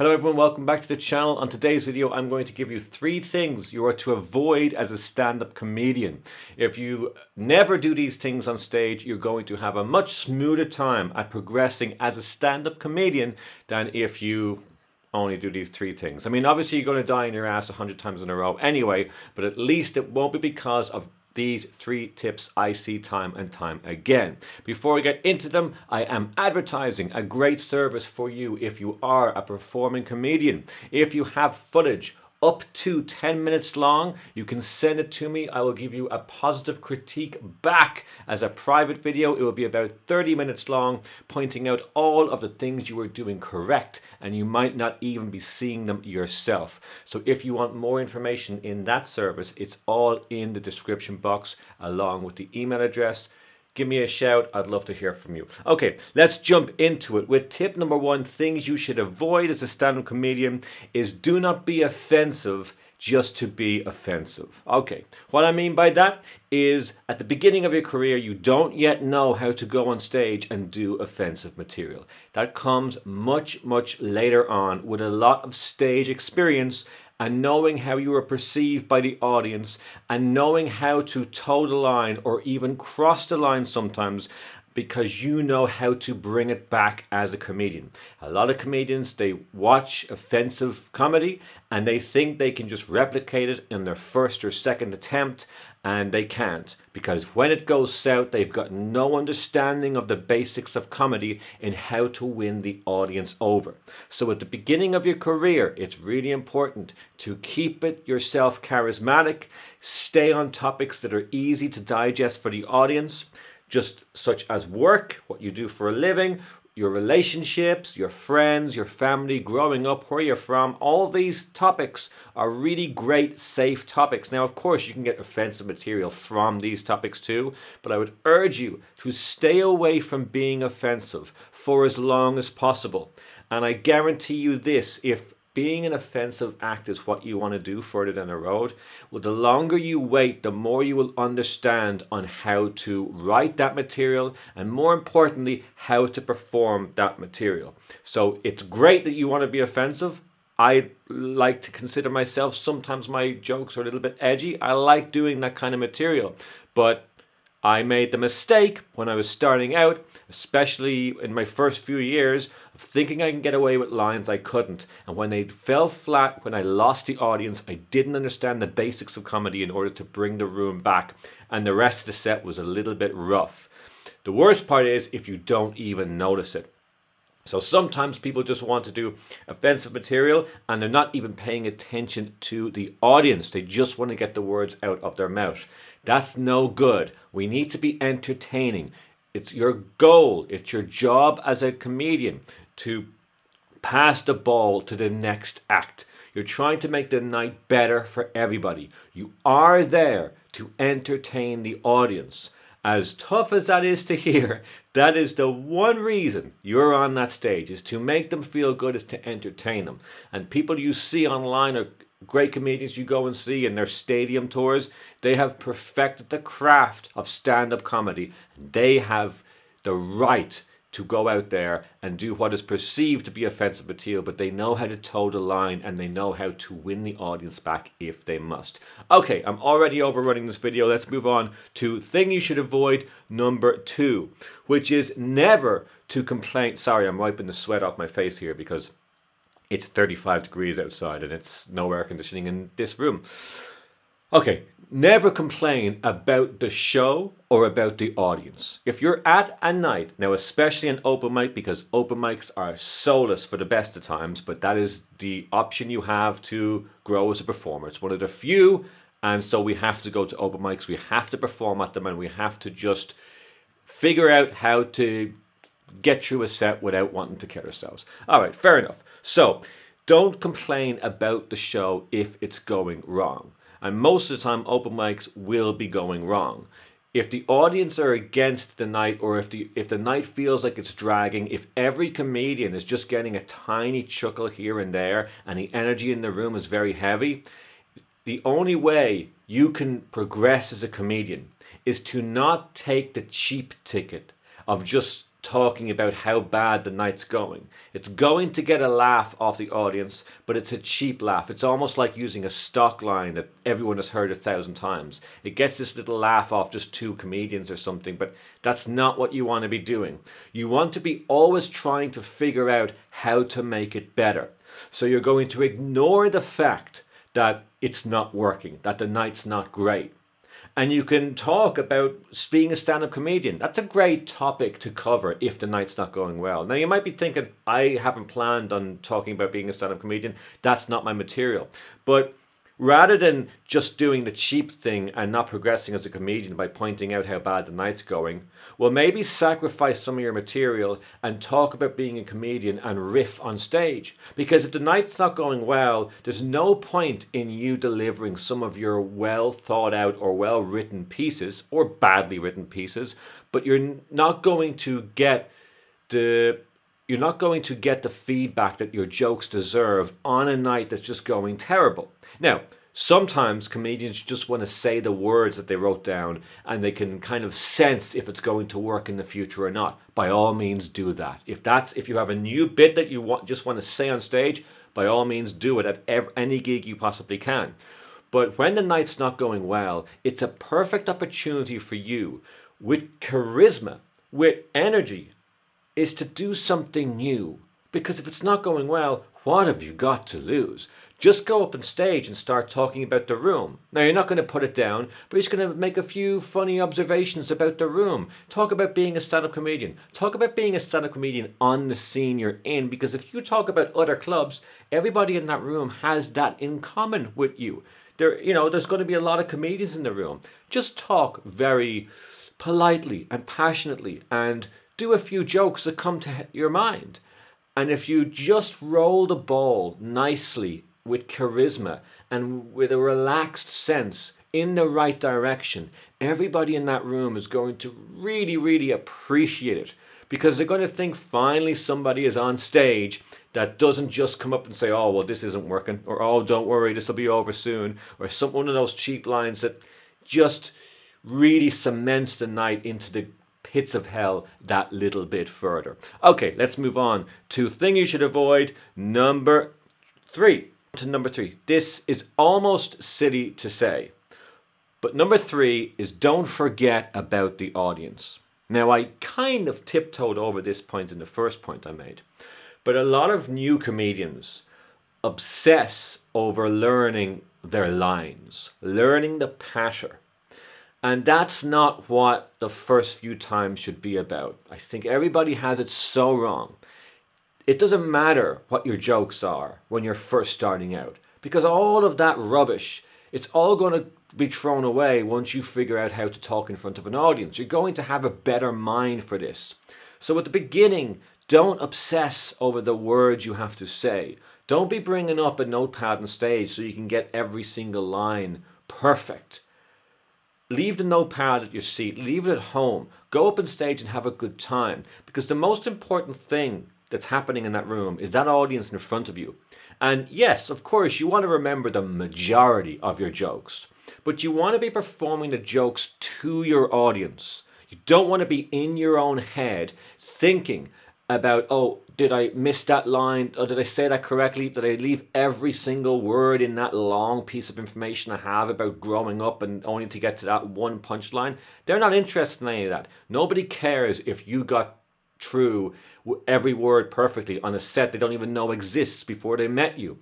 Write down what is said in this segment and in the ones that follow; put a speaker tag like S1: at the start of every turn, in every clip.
S1: Hello everyone, welcome back to the channel. On today's video I'm going to give you 3 things you are to avoid as a stand-up comedian. If you never do these things on stage, you're going to have a much smoother time at progressing as a stand-up comedian than if you only do these 3 things. I mean, obviously you're going to die in your ass 100 times in a row anyway, but at least it won't be because of these 3 tips I see time and time again. Before we get into them, I am advertising a great service for you if you are a performing comedian. If you have footage up to 10 minutes long, you can send it to me. I will give you a positive critique back as a private video. It will be about 30 minutes long, pointing out all of the things you are doing correct, and you might not even be seeing them yourself. So if you want more information in that service, it's all in the description box along with the email address. Give me a shout. I'd love to hear from you. Okay, let's jump into it with tip number 1. Things you should avoid as a stand-up comedian is do not be offensive just to be offensive. Okay, what I mean by that is at the beginning of your career, you don't yet know how to go on stage and do offensive material. That comes much later on with a lot of stage experience and knowing how you are perceived by the audience and knowing how to toe the line or even cross the line sometimes, because you know how to bring it back as a comedian. A lot of comedians, they watch offensive comedy and they think they can just replicate it in their first or second attempt, and they can't, because when it goes south, they've got no understanding of the basics of comedy and how to win the audience over. So at the beginning of your career, it's really important to keep it yourself charismatic, stay on topics that are easy to digest for the audience, just such as work, what you do for a living, your relationships, your friends, your family, growing up, where you're from. All these topics are really great, safe topics. Now, of course, you can get offensive material from these topics too, but I would urge you to stay away from being offensive for as long as possible. And I guarantee you this, if being an offensive act is what you want to do further down the road, well, the longer you wait, the more you will understand on how to write that material and, more importantly, how to perform that material. So it's great that you want to be offensive. I like to consider myself, sometimes my jokes are a little bit edgy. I like doing that kind of material, but I made the mistake when I was starting out, especially in my first few years, of thinking I can get away with lines I couldn't. And when they fell flat, when I lost the audience, I didn't understand the basics of comedy in order to bring the room back. And the rest of the set was a little bit rough. The worst part is if you don't even notice it. So sometimes people just want to do offensive material and they're not even paying attention to the audience. They just want to get the words out of their mouth. That's no good. We need to be entertaining. It's your goal, it's your job as a comedian to pass the ball to the next act. You're trying to make the night better for everybody. You are there to entertain the audience. As tough as that is to hear, that is the one reason you're on that stage, is to make them feel good, is to entertain them. And people you see online are great comedians you go and see in their stadium tours. They have perfected the craft of stand-up comedy. They have the right to go out there and do what is perceived to be offensive material, but they know how to toe the line and they know how to win the audience back if they must. Okay, I'm already overrunning this video. Let's move on to thing you should avoid number 2, which is never to complain. Sorry, I'm wiping the sweat off my face here because it's 35 degrees outside and it's no air conditioning in this room. Okay, never complain about the show or about the audience. If you're at a night, now especially an open mic, because open mics are soulless for the best of times, but that is the option you have to grow as a performer. It's one of the few, and so we have to go to open mics, we have to perform at them, and we have to just figure out how to get through a set without wanting to kill ourselves. Alright, fair enough. So, don't complain about the show if it's going wrong. And most of the time, open mics will be going wrong. If the audience are against the night, or if the night feels like it's dragging, if every comedian is just getting a tiny chuckle here and there, and the energy in the room is very heavy, the only way you can progress as a comedian is to not take the cheap ticket of just talking about how bad the night's going. It's going to get a laugh off the audience, but it's a cheap laugh. It's almost like using a stock line that everyone has heard 1,000 times. It gets this little laugh off just two comedians or something, but that's not what you want to be doing. You want to be always trying to figure out how to make it better. So you're going to ignore the fact that it's not working, that the night's not great. And you can talk about being a stand-up comedian. That's a great topic to cover if the night's not going well. Now, you might be thinking, I haven't planned on talking about being a stand-up comedian. That's not my material. But rather than just doing the cheap thing and not progressing as a comedian by pointing out how bad the night's going, well, maybe sacrifice some of your material and talk about being a comedian and riff on stage. Because if the night's not going well, there's no point in you delivering some of your well thought out or well written pieces, or badly written pieces, but you're not going to get the feedback that your jokes deserve on a night that's just going terrible. Now, sometimes comedians just want to say the words that they wrote down and they can kind of sense if it's going to work in the future or not. By all means, do that. If you have a new bit that you just want to say on stage, by all means do it at any gig you possibly can. But when the night's not going well, it's a perfect opportunity for you, with charisma, with energy, is to do something new. Because if it's not going well, what have you got to lose? Just go up on stage and start talking about the room. Now, you're not going to put it down, but you're just going to make a few funny observations about the room. Talk about being a stand-up comedian. Talk about being a stand-up comedian on the scene you're in, because if you talk about other clubs, everybody in that room has that in common with you. There's going to be a lot of comedians in the room. Just talk very politely and passionately and do a few jokes that come to your mind. And if you just roll the ball nicely with charisma and with a relaxed sense in the right direction, everybody in that room is going to really, really appreciate it, because they're going to think finally somebody is on stage that doesn't just come up and say, oh, well, this isn't working, or oh, don't worry, this will be over soon, or one of those cheap lines that just really cements the night into the pits of hell that little bit further. Okay, let's move on to thing you should avoid, number 3. This is almost silly to say, but number 3 is don't forget about the audience. Now, I kind of tiptoed over this point in the first point I made, but a lot of new comedians obsess over learning their lines, learning the patter. And that's not what the first few times should be about. I think everybody has it so wrong. It doesn't matter what your jokes are when you're first starting out, because all of that rubbish, it's all going to be thrown away once you figure out how to talk in front of an audience. You're going to have a better mind for this. So at the beginning, don't obsess over the words you have to say. Don't be bringing up a notepad on stage so you can get every single line perfect. Leave the notepad at your seat. Leave it at home. Go up on stage and have a good time. Because the most important thing that's happening in that room is that audience in front of you. And yes, of course, you want to remember the majority of your jokes. But you want to be performing the jokes to your audience. You don't want to be in your own head thinking about, oh, did I miss that line? Or did I say that correctly? Did I leave every single word in that long piece of information I have about growing up and only to get to that one punchline? They're not interested in any of that. Nobody cares if you got through every word perfectly on a set they don't even know exists before they met you.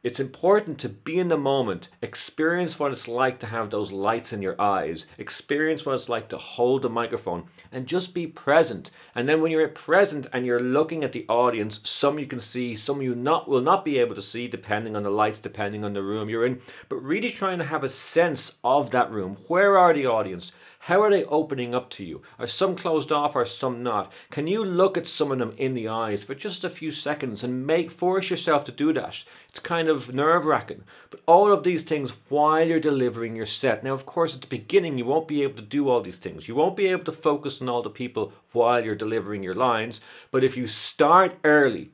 S1: It's important to be in the moment, experience what it's like to have those lights in your eyes, experience what it's like to hold the microphone, and just be present. And then when you're present and you're looking at the audience, some you can see, some you will not be able to see, depending on the lights, depending on the room you're in, but really trying to have a sense of that room. Where are the audience? How are they opening up to you? Are some closed off or some not? Can you look at some of them in the eyes for just a few seconds and force yourself to do that? It's kind of nerve-wracking. But all of these things while you're delivering your set. Now, of course, at the beginning, you won't be able to do all these things. You won't be able to focus on all the people while you're delivering your lines. But if you start early,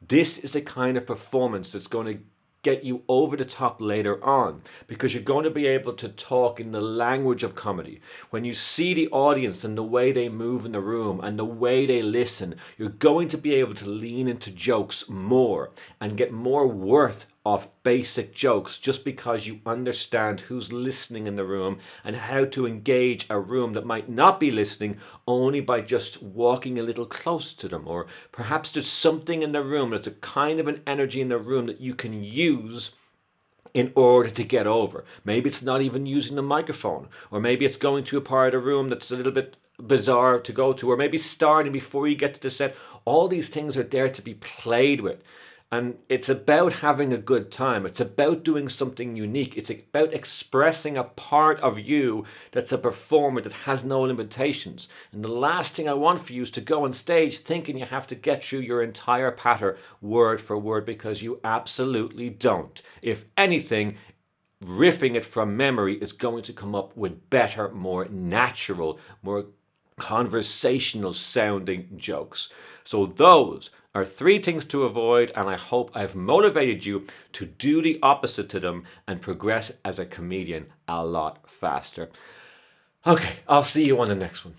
S1: this is the kind of performance that's going to get you over the top later on, because you're going to be able to talk in the language of comedy. When you see the audience and the way they move in the room and the way they listen, you're going to be able to lean into jokes more and get more worth of basic jokes, just because you understand who's listening in the room and how to engage a room that might not be listening, only by just walking a little close to them. Or perhaps there's something in the room, there's a kind of an energy in the room that you can use in order to get over. Maybe it's not even using the microphone, or maybe it's going to a part of the room that's a little bit bizarre to go to, or maybe starting before you get to the set. All these things are there to be played with. And it's about having a good time. It's about doing something unique. It's about expressing a part of you that's a performer that has no limitations. And the last thing I want for you is to go on stage thinking you have to get through your entire patter word for word, because you absolutely don't. If anything, riffing it from memory is going to come up with better, more natural, more conversational sounding jokes. So those are 3 things to avoid, and I hope I've motivated you to do the opposite to them and progress as a comedian a lot faster. Okay, I'll see you on the next one.